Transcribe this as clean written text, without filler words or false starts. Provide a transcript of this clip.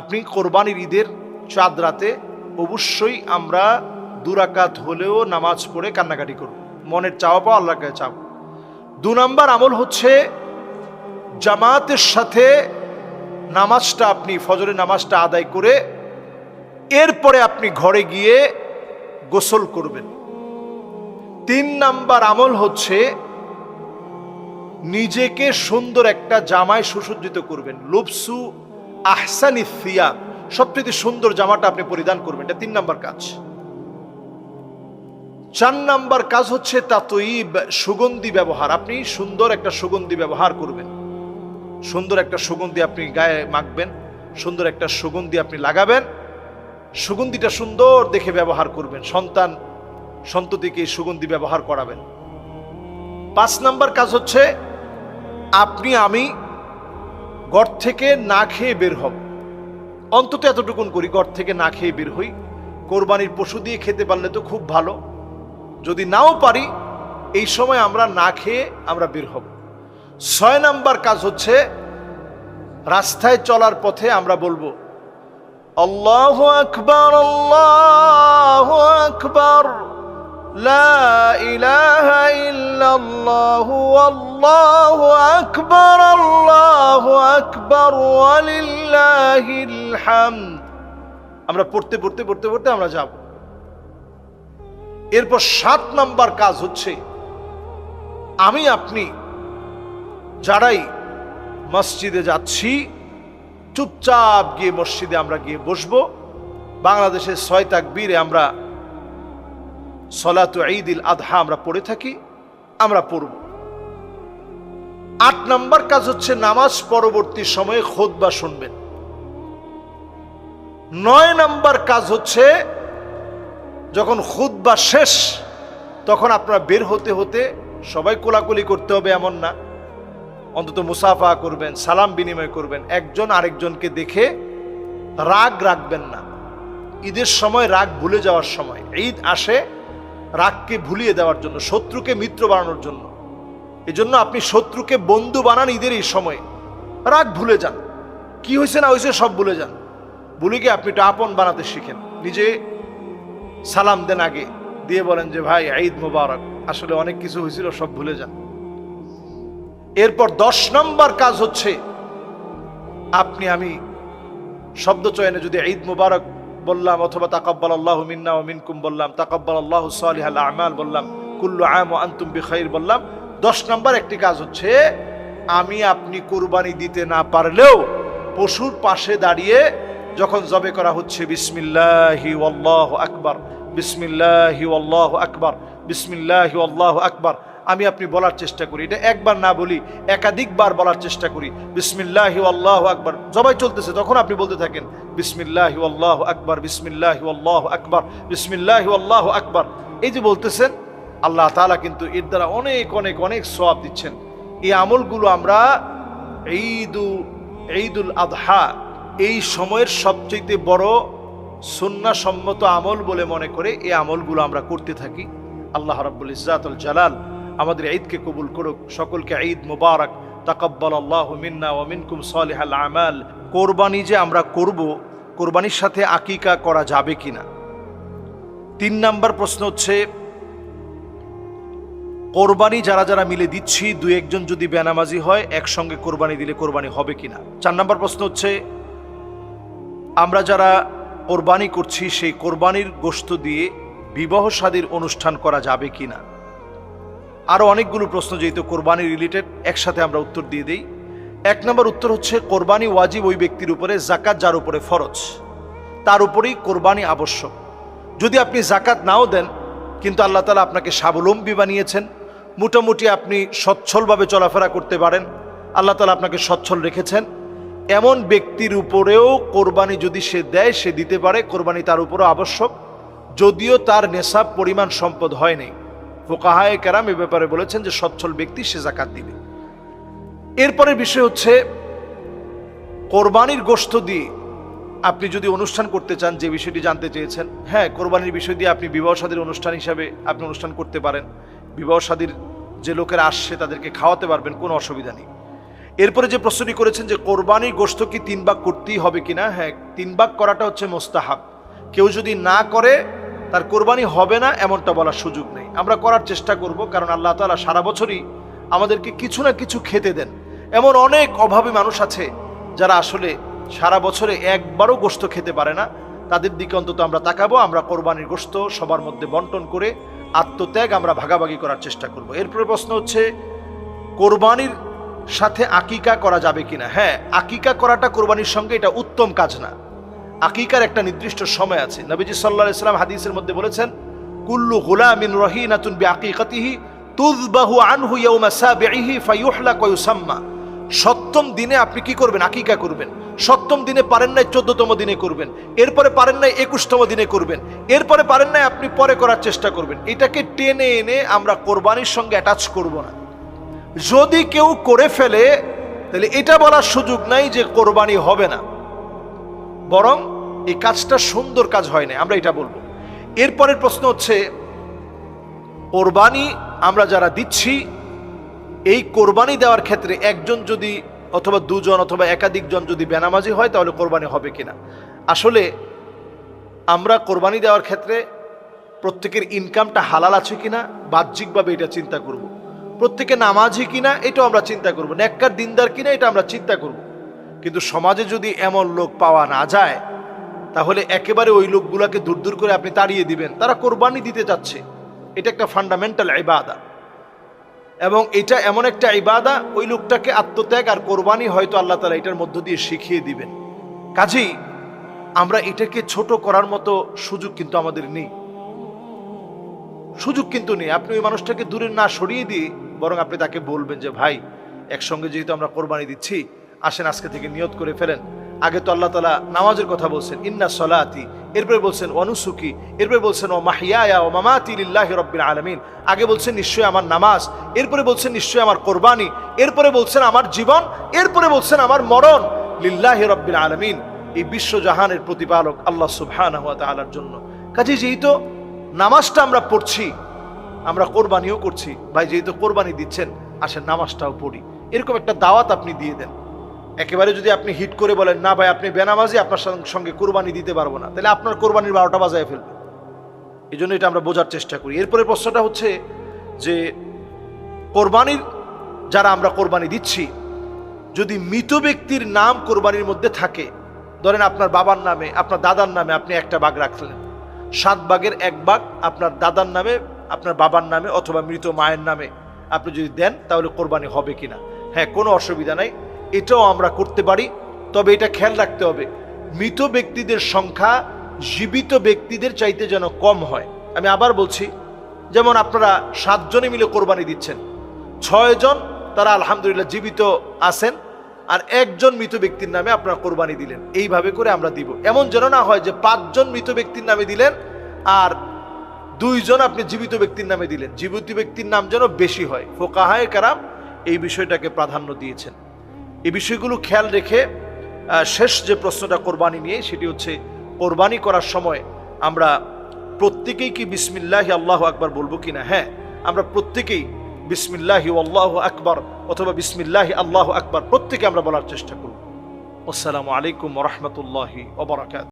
আপনি কোরবানির ঈদের চাঁদ রাতে অবশ্যই আমরা 2 রাকাত হলেও নামাজ পড়ে কান্নাকাটি করব, মনের চাওয়া পাওয়া আল্লাহর কাছে চাও। 2 নম্বর আমল হচ্ছে জামাতের সাথে নামাজটা, আপনি ফজরের নামাজটা আদায় করে এরপরে আপনি ঘরে গিয়ে গোসল করবেন। 3 নম্বর আমল হচ্ছে নিজেকে সুন্দর একটা জামায় সুসজ্জিত করবেন। লুবসু আহসানি থিয়াব, সবচেয়ে সুন্দর জামাটা আপনি পরিধান করবেন, এটা 3 নম্বর কাজ। 4 নম্বর কাজ হচ্ছে তাতয়িব, সুগন্ধি ব্যবহার। আপনি সুন্দর একটা সুগন্ধি ব্যবহার করবেন, সুন্দর একটা সুগন্ধি আপনি গায়ে মাখবেন, সুন্দর একটা সুগন্ধি আপনি লাগাবেন, সুগন্ধিটা সুন্দর দেখে ব্যবহার করবেন, সন্তান সন্ততিকে এই সুগন্ধি ব্যবহার করাবেন। 5 নম্বর কাজ হচ্ছে আমি ঘর থেকে না খেয়ে বের হব, অন্তত এতটুকুন করি, ঘর থেকে না খেয়ে বের হই। কোরবানির পশু দিয়ে খেতে পারলে তো খুব ভালো, যদি নাও পারি এই সময় আমরা না খেয়ে আমরা বের হব। 6 নম্বর কাজ হচ্ছে রাস্তায় চলার পথে আমরা বলবো আল্লাহু আকবার, আল্লাহু আকবার, লা ইলাহা ইল্লাল্লাহু, আল্লাহু আকবার, আল্লাহু আকবার, ওয়ালিল্লাহিল হামদ। আমরা পড়তে পড়তে পড়তে পড়তে আমরা যাব। এরপর 7 নম্বর কাজ হচ্ছে আপনি যারাই মসজিদে যাচ্ছি চুপচাপ গিয়ে মসজিদে আমরা গিয়ে বসবো। বাংলাদেশের 6 তাকবীরে আমরা সলাতু ঈদুল আযহা আমরা পড়ে থাকি, আমরা পড়ব। 8 নম্বর কাজ হচ্ছে নামাজ পরবর্তী সময়ে খুতবা শুনবেন। 9 নম্বর কাজ হচ্ছে যখন খুতবা শেষ তখন আপনারা বের হতে হতে সবাই কোলাকুলি করতে হবে এমন না, অন্তত মুসাফা করবেন, সালাম বিনিময় করবেন, একজন আরেকজনকে দেখে রাগ রাখবেন না। ঈদের সময় রাগ ভুলে যাওয়ার সময়, ঈদ আসে রাগকে ভুলিয়ে দেওয়ার জন্য, শত্রুকে মিত্র বানানোর জন্য। এজন্য আপনি শত্রুকে বন্ধু বানান ঈদের এই সময়, রাগ ভুলে যান, কি হয়েছে না হয়েছে সব ভুলে যান, ভুলে গিয়ে আপনি একটু আপন বানাতে শিখেন। নিজে সালাম দেন, আগে দিয়ে বলেন যে ভাই ঈদ মোবারক, আসলে অনেক কিছু হয়েছিল সব ভুলে যান। এরপর 10 নম্বর কাজ হচ্ছে আমি শব্দ চয়নে যদি ঈদ মুবারক বললাম অথবা তাকাব্বালাল্লাহু মিন্না ওয়া মিনকুম বললাম, তাকাব্বালাল্লাহু সালিহাল আ'মাল বললাম, কুল্লু আম ওয়া আনতুম বিখাইর বললাম। 10 নম্বর একটি কাজ হচ্ছে আপনি কুরবানি দিতে না পারলেও পশুর পাশে দাঁড়িয়ে যখন জবে করা হচ্ছে বিসমিল্লাহি ওয়াল্লাহু আকবার, বিসমিল্লাহি ওয়াল্লাহু আকবার, বিসমিল্লাহি ওয়াল্লাহু আকবার, আপনি বলার চেষ্টা করি। এটা একবার না বলি, একাধিকবার বলার চেষ্টা করি। বিসমিল্লাহি আল্লাহু আকবার, জবাই চলতেছে তখন আপনি বলতে থাকেন বিসমিল্লাহি আল্লাহু আকবার, বিসমিল্লাহি আল্লাহু আকবার, বিসমিল্লাহি আল্লাহু আকবার। এই যে বলতেছেন, আল্লাহ তাআলা কিন্তু এর দ্বারা অনেক অনেক অনেক সওয়াব দিচ্ছেন। এই আমলগুলো আমরা ঈদুল আযহা এই সময়ের সবচেয়ে বড় সুন্নাহসম্মত আমল বলে মনে করে এই আমলগুলো আমরা করতে থাকি। আল্লাহ রাব্বুল ইজ্জাতুল জালাল আমাদের ঈদকে কবুল করুক। সকলকে ঈদ মুবারক। তাকাব্বালাল্লাহু মিন্না ওয়া মিনকুম সালিহাল আমাল। কোরবানি যে আমরা করব, কোরবানির সাথে আকিকা করা যাবে কিনা? 3 নম্বর প্রশ্ন হচ্ছে কোরবানি যারা যারা মিলে দিচ্ছি, 2-1 জন যদি বেনামাজি হয় একসঙ্গে কোরবানি দিলে কোরবানি হবে কিনা? 4 নম্বর প্রশ্ন হচ্ছে আমরা যারা কোরবানি করছি সেই কোরবানির গোশত দিয়ে বিবাহ শাদীর অনুষ্ঠান করা যাবে কিনা? আরো অনেকগুলো প্রশ্ন যেহেতু কোরবানি রিলেটেড, একসাথে আমরা উত্তর দিয়ে দেই। 1 নম্বর উত্তর হচ্ছে কোরবানি ওয়াজিব ওই ব্যক্তির উপরে, যাকাত যার উপরে ফরজ তার উপরেই কোরবানি আবশ্যক। যদি আপনি যাকাত নাও দেন কিন্তু আল্লাহ তাআলা আপনাকে স্বাবলম্বী বানিয়েছেন, মোটামুটি আপনি সচ্ছলভাবে চলাফেরা করতে পারেন, আল্লাহ তাআলা আপনাকে সচ্ছল রেখেছেন, এমন ব্যক্তির উপরেও কোরবানি যদি সে দেয়, সে দিতে পারে, কোরবানি তার উপরও আবশ্যক, যদিও তার নেশাব পরিমাণ সম্পদ হয়নি। ফুকাহায়ে কেরাম এ ব্যাপারে বলেছেন যে সচ্ছল ব্যক্তি সে যাকাত দিবে। এরপরের বিষয় হচ্ছে কোরবানির গোশত দিয়ে আপনি যদি অনুষ্ঠান করতে চান, যে বিষয়টি জানতে চেয়েছেন, হ্যাঁ, কোরবানির বিষয় দিয়ে আপনি বিবাহ শাদীর অনুষ্ঠান হিসাবে আপনি অনুষ্ঠান করতে পারেন। বিবাহ শাদীর যে লোকেরা আসছে তাদেরকে খাওয়াতে পারবেন, কোনো অসুবিধা নেই। এরপরে যে প্রশ্নটি করেছেন যে কোরবানির গোশত কি 3 ভাগ করতেই হবে কিনা, হ্যাঁ 3 ভাগ করাটা হচ্ছে মোস্তাহাব। কেউ যদি না করে তার কোরবানি হবে না এমনটা বলার সুযোগ নেই। আমরা করার চেষ্টা করব, কারণ আল্লাহ তাআলা সারা বছরই আমাদেরকে কিছু না কিছু খেতে দেন। এমন অনেক অভাবী মানুষ আছে যারা আসলে সারা বছরে একবারও গোশত খেতে পারে না, তাদের দিকে অন্তত আমরা তাকাবো। আমরা কোরবানির গোশত সবার মধ্যে বন্টন করে আত্মত্যাগ আমরা ভাগাভাগি করার চেষ্টা করব। এরপরে প্রশ্ন হচ্ছে কোরবানির সাথে আকিকা করা যাবে কিনা। হ্যাঁ, আকিকা করাটা কোরবানির সঙ্গে এটা উত্তম কাজ না। আকিকার একটা নির্দিষ্ট সময় আছে। নবীজি সাল্লাল্লাহু আলাইহি ওয়াসাল্লাম হাদিসের মধ্যে বলেছেন, কুল্লু গুলামিন রাহিনাতুন বিআকিকাতিহি তুযবাহু আনহু ইয়াওমা সাবিহি ফায়ুহলাক ওয়া ইউসাম্মা। সপ্তম দিনে আপনি কি করবেন? আকিকা করবেন। সপ্তম দিনে পারেন নাই 14তম দিনে করবেন, এরপরে পারেন নাই 21তম দিনে করবেন, এরপরে পারেন নাই আপনি পরে করার চেষ্টা করবেন। এটাকে টেনে এনে আমরা কোরবানির সঙ্গে অ্যাটাচ করব না। যদি কেউ করে ফেলে তাহলে এটা বলার সুযোগ নাই যে কোরবানি হবে না, বরং এই কাজটা সুন্দর কাজ হয় না, আমরা এটা বলবো। এরপরের প্রশ্ন হচ্ছে কোরবানি আমরা যারা দিচ্ছি, এই কোরবানি দেওয়ার ক্ষেত্রে একজন যদি অথবা দুজন অথবা একাধিক জন যদি বেনামাজি হয় তাহলে কোরবানি হবে কিনা। আসলে আমরা কোরবানি দেওয়ার ক্ষেত্রে প্রত্যেকের ইনকামটা হালাল আছে কিনা বাহ্যিকভাবে এটা চিন্তা করব। প্রত্যেকে নামাজি কিনা এটাও আমরা চিন্তা করব, নেককার দিনদার কিনা এটা আমরা চিন্তা করব। কিন্তু সমাজে যদি এমন লোক পাওয়া না যায় তাহলে একেবারে ওই লোকগুলোকে দূর দূর করে আপনি তাড়িয়ে দিবেন। তারা কোরবানি দিতে যাচ্ছে, এটা একটা ফান্ডামেন্টাল ইবাদা, এবং এটা এমন একটা ইবাদা ওই লোকটাকে আত্মত্যাগ আর কোরবানি হয়তো আল্লাহ তাআলা এটার মধ্য দিয়ে শিখিয়ে দিবেন। কাজেই আমরা এটাকে ছোট করার মতো সুযোগ কিন্তু আমাদের নেই, সুযোগ কিন্তু নেই। আপনি ওই মানুষটাকে দূরে না সরিয়ে দিয়ে বরং আপনি তাকে বলবেন যে ভাই, একসঙ্গে যেহেতু আমরা কোরবানি দিচ্ছি, আসেন আজকে থেকে নিয়ত করে ফেলেন। আগে তো আল্লাহ তাআলা নামাজের কথা বলছেন, ইন্না সলাতি, এরপরে বলছেন ওয়ানুসুকি, এরপরে বলছেন ও মাহিয়ায়া ও মামাতি লিল্লাহি রাব্বিল আলামিন। আগে বলছেন নিশ্চয়ই আমার নামাজ, এরপরে বলছেন নিশ্চয়ই আমার কোরবানি, এরপরে বলছেন আমার জীবন, এরপরে বলছেন আমার মরণ লিল্লাহি রাব্বিল আলামিন, এই বিশ্বজাহানের প্রতিপালক আল্লাহ সুবহানাহু ওয়া তাআলার জন্য। কাজেই যেহেতু নামাজটা আমরা পড়ছি, আমরা কোরবানিও করছি, ভাই যেহেতু কোরবানি দিচ্ছেন আসেন নামাজটাও পড়ি, এরকম একটা দাওয়াত আপনি দিয়ে দেন। একেবারে যদি আপনি হিট করে বলেন না ভাই আপনি বেনামাজি, আপনার সঙ্গে কোরবানি দিতে পারবো না, তাহলে আপনার কোরবানির 12টা বাজায় ফেলবে। এই জন্য এটা আমরা বোঝার চেষ্টা করি। এরপরে প্রশ্নটা হচ্ছে যে কোরবানির যারা আমরা কোরবানি দিচ্ছি, যদি মৃত ব্যক্তির নাম কোরবানির মধ্যে থাকে, ধরেন আপনার বাবার নামে আপনার দাদার নামে আপনি একটা ভাগ রাখলেন, 7 ভাগের 1 ভাগ আপনার দাদার নামে আপনার বাবার নামে অথবা মৃত মায়ের নামে আপনি যদি দেন তাহলে কোরবানি হবে কিনা। হ্যাঁ, কোনো অসুবিধা নাই, এটাও আমরা করতে পারি। তবে এটা খেয়াল রাখতে হবে মৃত ব্যক্তিদের সংখ্যা জীবিত ব্যক্তিদের চাইতে যেন কম হয়। আমি আবার বলছি, যেমন আপনারা 7 জনে মিলে কোরবানি দিচ্ছেন, 6 জন তারা আলহামদুলিল্লাহ জীবিত আছেন, আর 1 জন মৃত ব্যক্তির নামে আপনারা কোরবানি দিলেন। এইভাবে করে আমরা দিব। এমন যেন না হয় যে 5 জন মৃত ব্যক্তির নামে দিলেন আর 2 জন আপনি জীবিত ব্যক্তির নামে দিলেন, জীবিত ব্যক্তির নাম যেন বেশি হয়। ফুকাহায়ে কেরাম এই বিষয়টাকে প্রাধান্য দিয়েছেন। এই বিষয়গুলো খেয়াল রেখে শেষ যে প্রশ্নটা কোরবানি নিয়ে, সেটি হচ্ছে কোরবানি করার সময় আমরা প্রত্যেকেই কি বিসমিল্লাহি আল্লাহু আকবার বলবো কিনা। হ্যাঁ, আমরা প্রত্যেকেই বিসমিল্লাহি আল্লাহু আকবার অথবা বিসমিল্লাহি আল্লাহু আকবার প্রত্যেকে আমরা বলার চেষ্টা করব। আসসালামু আলাইকুম ওয়া রাহমাতুল্লাহি ওয়া বারাকাতুহু।